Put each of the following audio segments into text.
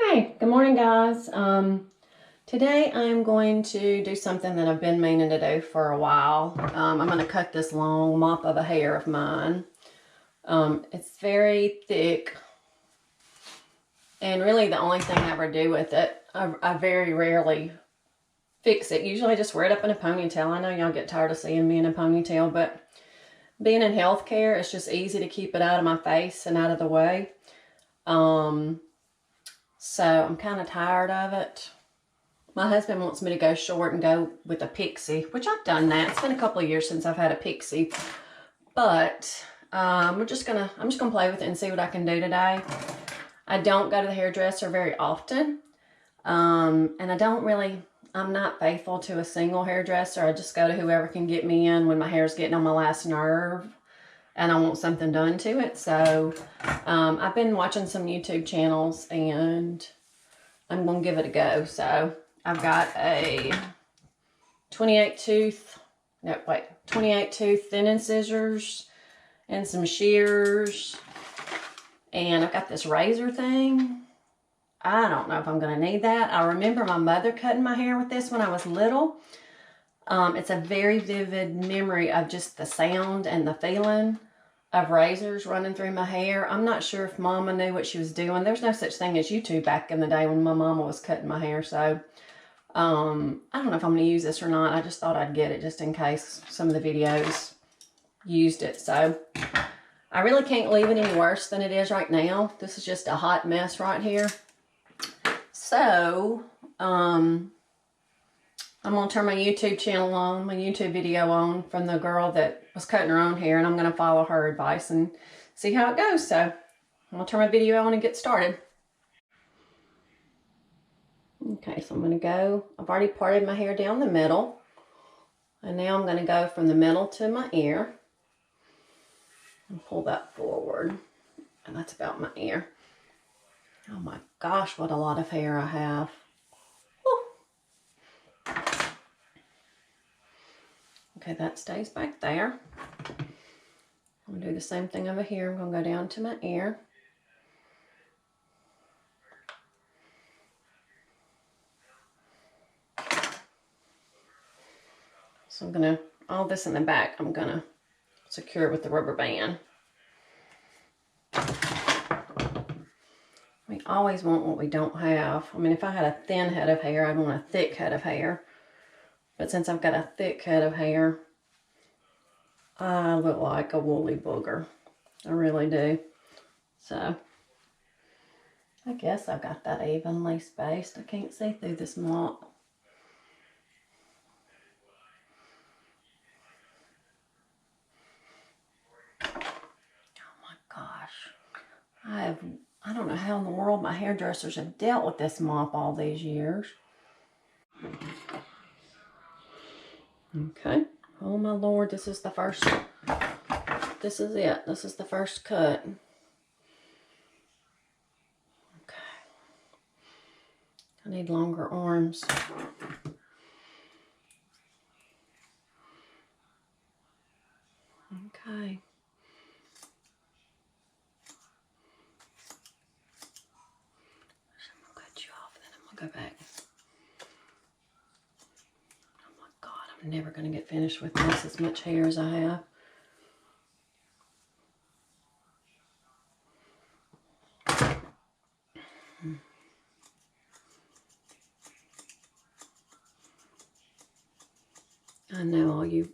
Hey, good morning guys. Today I'm going to do something that I've been meaning to do for a while. I'm going to cut this long mop of a hair of mine. It's very thick, and really the only thing I ever do with it, I very rarely fix it. Usually I just wear it up in a ponytail. I know y'all get tired of seeing me in a ponytail, but being in healthcare, it's just easy to keep it out of my face and out of the way. So I'm kind of tired of it. My husband wants me to go short and go with a pixie, which I've done that. It's been a couple of years since I've had a pixie, but I'm just gonna play with it and see what I can do today. I don't go to the hairdresser very often, and I'm not faithful to a single hairdresser. I just go to whoever can get me in when my hair's getting on my last nerve and I want something done to it. So I've been watching some YouTube channels and I'm gonna give it a go. So I've got a 28 tooth thinning scissors and some shears, and I've got this razor thing. I don't know if I'm gonna need that. I remember my mother cutting my hair with this when I was little. It's a very vivid memory of just the sound and the feeling of razors running through my hair. I'm not sure if Mama knew what she was doing. There's no such thing as YouTube back in the day when my mama was cutting my hair, so I don't know if I'm going to use this or not. I just thought I'd get it just in case some of the videos used it. So I really can't leave it any worse than it is right now. This is just a hot mess right here. So I'm going to turn my YouTube channel on, my YouTube video on from the girl that was cutting her own hair, and I'm going to follow her advice and see how it goes. So I'm going to turn my video on and get started. Okay, so I'm going to go, I've already parted my hair down the middle, and now I'm going to go from the middle to my ear and pull that forward, and that's about my ear. Oh my gosh, what a lot of hair I have. Whew. Okay, that stays back there. I'm going to do the same thing over here. I'm going to go down to my ear. So I'm going to, all this in the back, I'm going to secure it with the rubber band. We always want what we don't have. I mean, if I had a thin head of hair, I'd want a thick head of hair. But since I've got a thick head of hair, I look like a woolly booger. I really do. So I guess I've got that evenly spaced. I can't see through this mop. I don't know how in the world my hairdressers have dealt with this mop all these years. Okay. Oh my Lord, this is the first, this is it. This is the first cut. Okay. I need longer arms. Okay. Go back. Oh my God, I'm never going to get finished with this, as much hair as I have. I know all you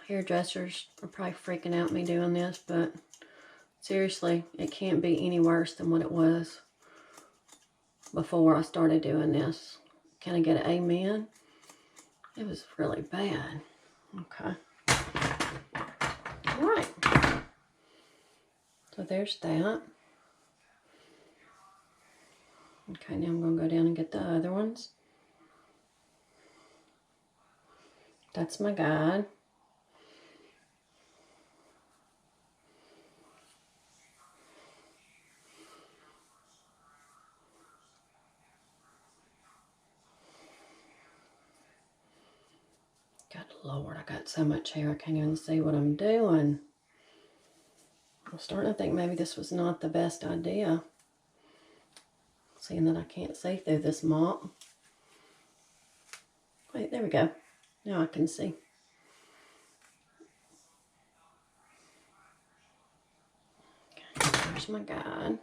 hairdressers are probably freaking out me doing this, but seriously, it can't be any worse than what it was before I started doing this. Can I get an amen? It was really bad. Okay. All right. So there's that. Okay, now I'm going to go down and get the other ones. That's my guide. God Lord, I got so much hair I can't even see what I'm doing. I'm starting to think maybe this was not the best idea. seeing that I can't see through this mop. Wait, there we go. Now I can see. Okay, there's my guide.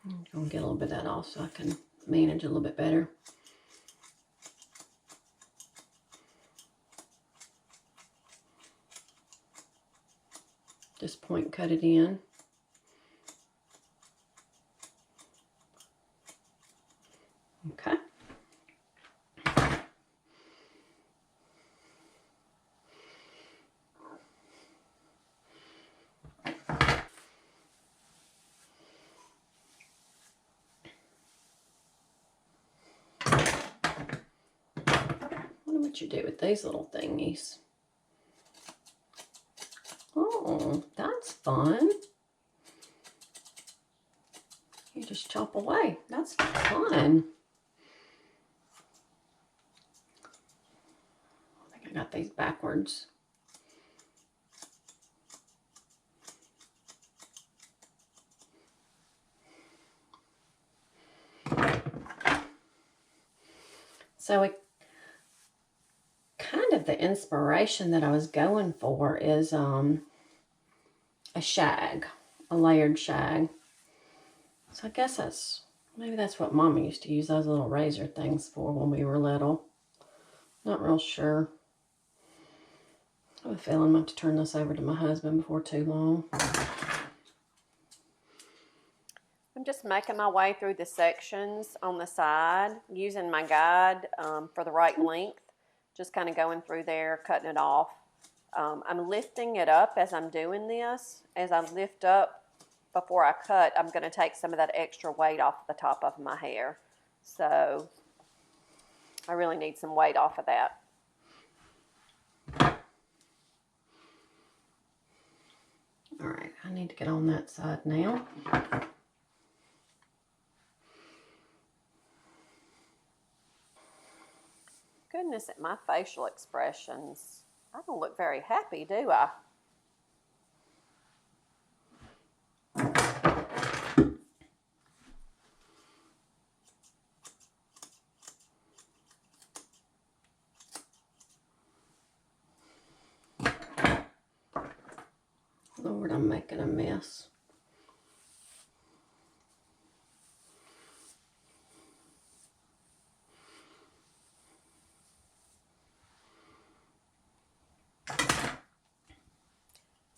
I'm going to get a little bit of that off so I can manage a little bit better. Just point cut it in. Okay. What you do with these little thingies? Oh, that's fun. You just chop away. That's fun. I think I got these backwards. So it kind of the inspiration that I was going for is a shag, a layered shag. So I guess maybe that's what Mama used to use those little razor things for when we were little. Not real sure. I have a feeling I'm going to have to turn this over to my husband before too long. I'm just making my way through the sections on the side, using my guide for the right length. Just kind of going through there, cutting it off. I'm lifting it up as I'm doing this. As I lift up before I cut, I'm going to take some of that extra weight off the top of my hair. So I really need some weight off of that. All right, I need to get on that side now. Goodness, at my facial expressions, I don't look very happy, do I? Lord, I'm making a mess.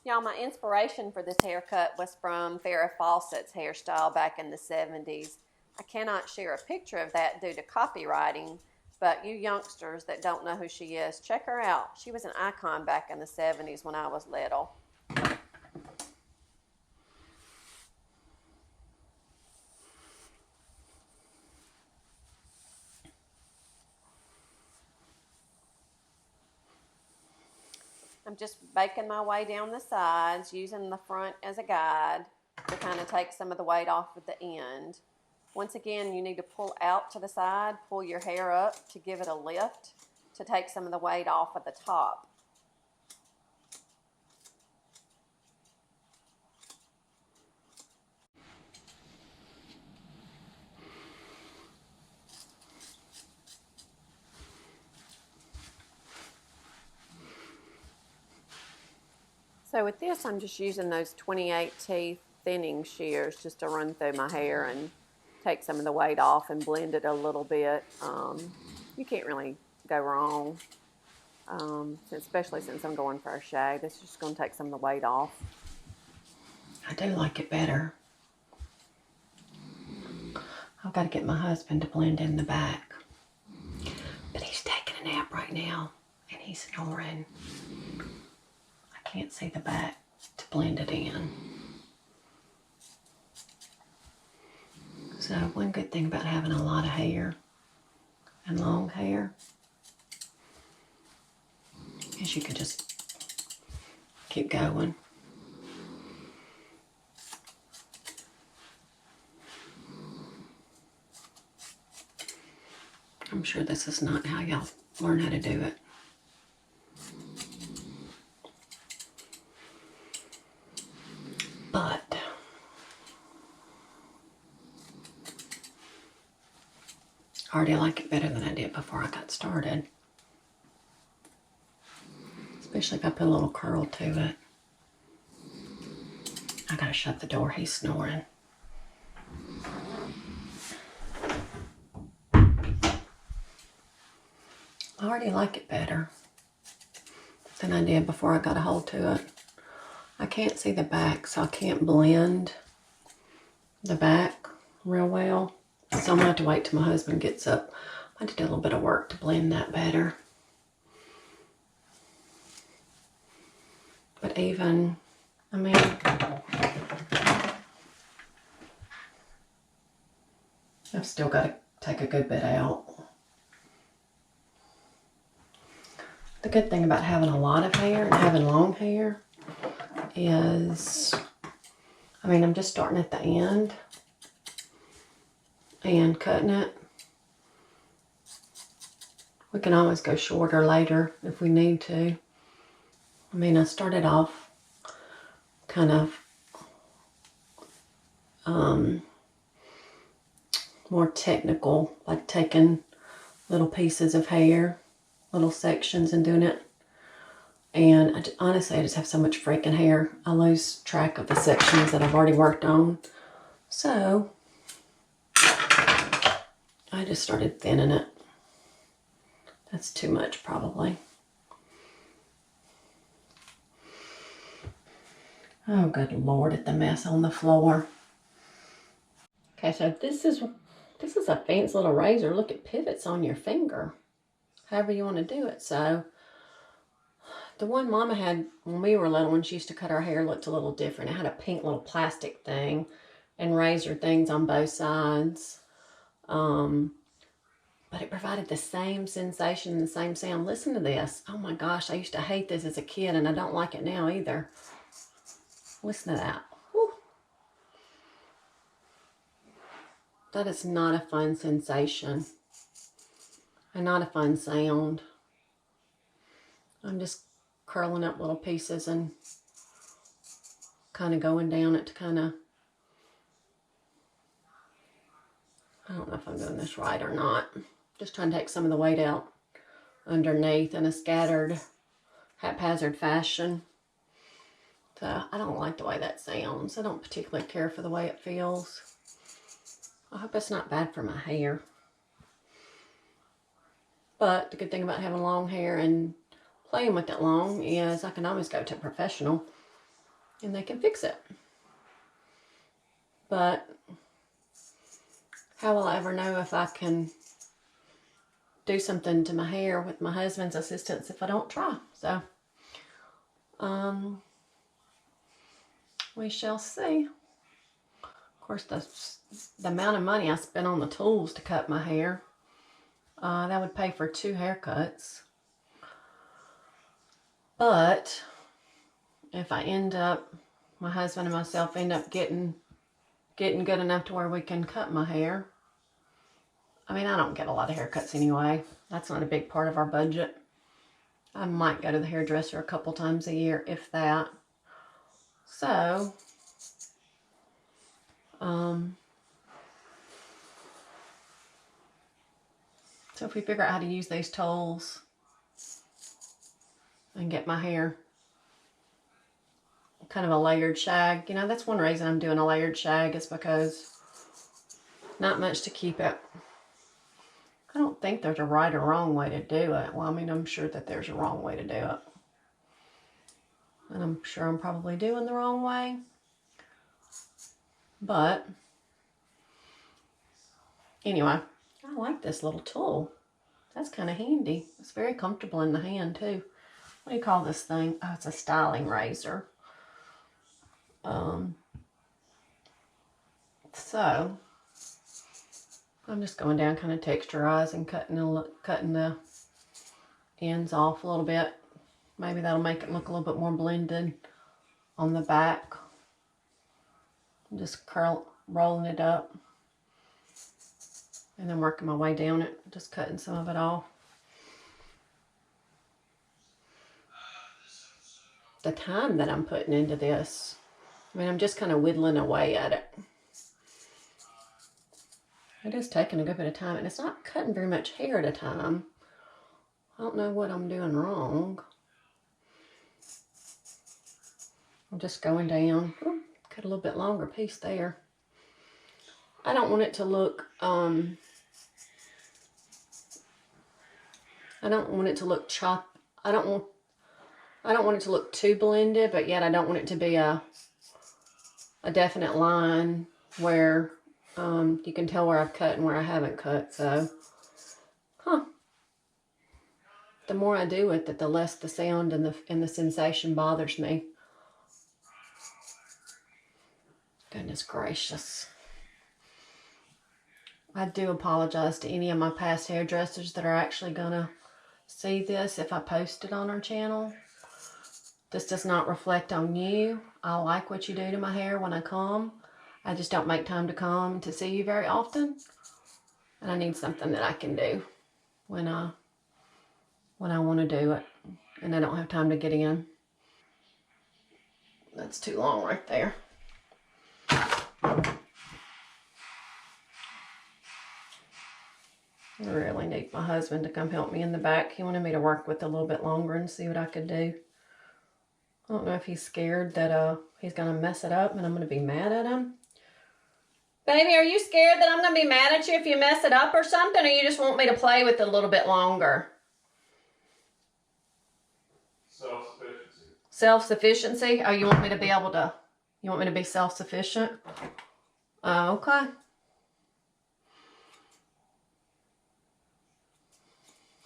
Y'all, my inspiration for this haircut was from Farrah Fawcett's hairstyle back in the 70s. I cannot share a picture of that due to copywriting, but you youngsters that don't know who she is, check her out. She was an icon back in the 70s when I was little. I'm just baking my way down the sides, using the front as a guide to kind of take some of the weight off at the end. Once again, you need to pull out to the side, pull your hair up to give it a lift to take some of the weight off at the top. So with this, I'm just using those 28 teeth thinning shears just to run through my hair and take some of the weight off and blend it a little bit. You can't really go wrong, especially since I'm going for a shag. This is just going to take some of the weight off. I do like it better. I've got to get my husband to blend in the back. But he's taking a nap right now, and he's snoring. I can't see the back to blend it in. So one good thing about having a lot of hair and long hair is you can just keep going. I'm sure this is not how y'all learn how to do it. But I already like it better than I did before I got started. Especially if I put a little curl to it. I gotta shut the door, he's snoring. I already like it better than I did before I got a hold to it. I can't see the back, so I can't blend the back real well. So I'm gonna have to wait till my husband gets up. I have to do a little bit of work to blend that better. But even, I mean, I've still got to take a good bit out. The good thing about having a lot of hair and having long hair is, I mean, I'm just starting at the end and cutting it. We can always go shorter later if we need to. I mean, I started off kind of more technical, like taking little pieces of hair, little sections and doing it. And honestly, I just have so much freaking hair. I lose track of the sections that I've already worked on. So I just started thinning it. That's too much probably. Oh, good Lord, at the mess on the floor. Okay, so this is a fancy little razor. Look, it pivots on your finger, however you want to do it. So the one Mama had when we were little, when she used to cut our hair, looked a little different. It had a pink little plastic thing and razor things on both sides. But it provided the same sensation and the same sound. Listen to this. Oh my gosh, I used to hate this as a kid, and I don't like it now either. Listen to that. Whew. That is not a fun sensation and not a fun sound. I'm just curling up little pieces and kind of going down it to kind of, I don't know if I'm doing this right or not. Just trying to take some of the weight out underneath in a scattered, haphazard fashion. So I don't like the way that sounds. I don't particularly care for the way it feels. I hope it's not bad for my hair. But the good thing about having long hair and playing with it long is I can always go to a professional and they can fix it. But how will I ever know if I can do something to my hair with my husband's assistance if I don't try? So, we shall see. Of course, the amount of money I spent on the tools to cut my hair, that would pay for 2 haircuts. But if I end up, my husband and myself end up getting good enough to where we can cut my hair. I mean, I don't get a lot of haircuts anyway. That's not a big part of our budget. I might go to the hairdresser a couple times a year, if that. So, so if we figure out how to use these tools and get my hair kind of a layered shag, you know, that's one reason I'm doing a layered shag, is because not much to keep it. I don't think there's a right or wrong way to do it. Well, I mean, I'm sure that there's a wrong way to do it. And I'm sure I'm probably doing the wrong way. But anyway, I like this little tool. That's kind of handy. It's very comfortable in the hand too. What do you call this thing? Oh, it's a styling razor. So I'm just going down, kind of texturizing, cutting the ends off a little bit. Maybe that'll make it look a little bit more blended on the back. I'm just rolling it up and then working my way down it, just cutting some of it off. The time that I'm putting into this, I mean, I'm just kind of whittling away at it. It is taking a good bit of time, and it's not cutting very much hair at a time. I don't know what I'm doing wrong. I'm just going down. Ooh, cut a little bit longer piece there. I don't want it to look, I don't want it to look chopped. I don't want it to look too blended, but yet I don't want it to be a definite line where you can tell where I've cut and where I haven't cut. So, the more I do it, the less the sound and the sensation bothers me. Goodness gracious. I do apologize to any of my past hairdressers that are actually gonna see this if I post it on our channel. This does not reflect on you. I like what you do to my hair when I comb. I just don't make time to come to see you very often. And I need something that I can do when I want to do it. And I don't have time to get in. That's too long right there. I really need my husband to come help me in the back. He wanted me to work with it a little bit longer and see what I could do. I don't know if he's scared that he's going to mess it up and I'm going to be mad at him. Baby, are you scared that I'm going to be mad at you if you mess it up or something? Or you just want me to play with it a little bit longer? Self-sufficiency. Self-sufficiency? Oh, you want me to be able to, you want me to be self-sufficient? Oh, okay.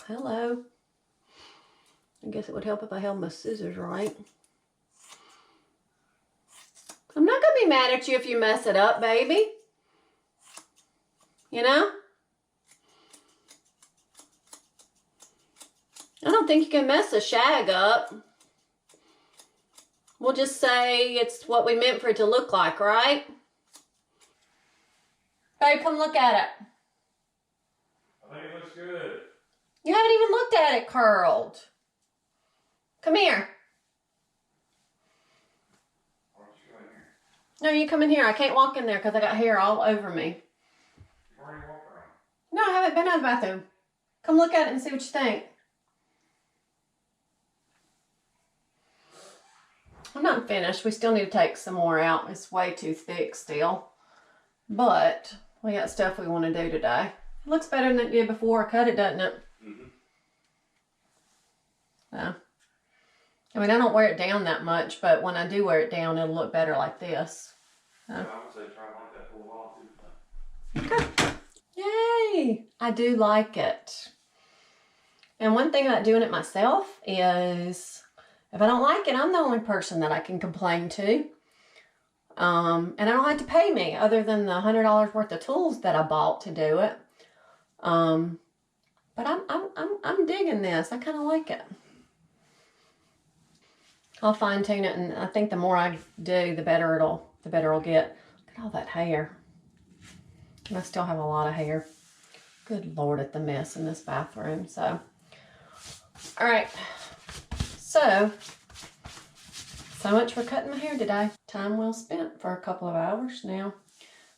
Hello. I guess it would help if I held my scissors right. I'm not going to be mad at you if you mess it up, baby. You know? I don't think you can mess a shag up. We'll just say it's what we meant for it to look like, right? Babe, come look at it. I think it looks good. You haven't even looked at it curled. Come here. Why don't you go in here? No, you come in here. I can't walk in there because I got hair all over me. You've already walked around. No, I haven't been out of the bathroom. Come look at it and see what you think. I'm not finished. We still need to take some more out. It's way too thick still. But we got stuff we want to do today. It looks better than it did before I cut it, doesn't it? Mm-hmm. Yeah. I mean, I don't wear it down that much, but when I do wear it down, it'll look better like this. Yeah, I would say try like that for a while too. Okay. Yay! I do like it. And one thing about doing it myself is if I don't like it, I'm the only person that I can complain to. And I don't have to pay me other than the $100 worth of tools that I bought to do it. But I'm digging this. I kind of like it. I'll fine tune it, and I think the more I do, the better it'll get. Look at all that hair. And I still have a lot of hair. Good Lord, at the mess in this bathroom. So, all right. So much for cutting my hair today. Time well spent for a couple of hours now.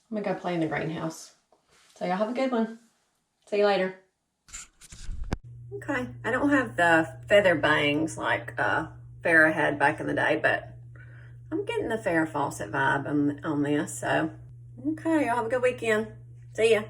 I'm gonna go play in the greenhouse. So y'all have a good one. See you later. Okay, I don't have the feather bangs like Farrah had back in the day, but I'm getting the Farrah Fawcett vibe on this. So, okay, y'all have a good weekend. See ya.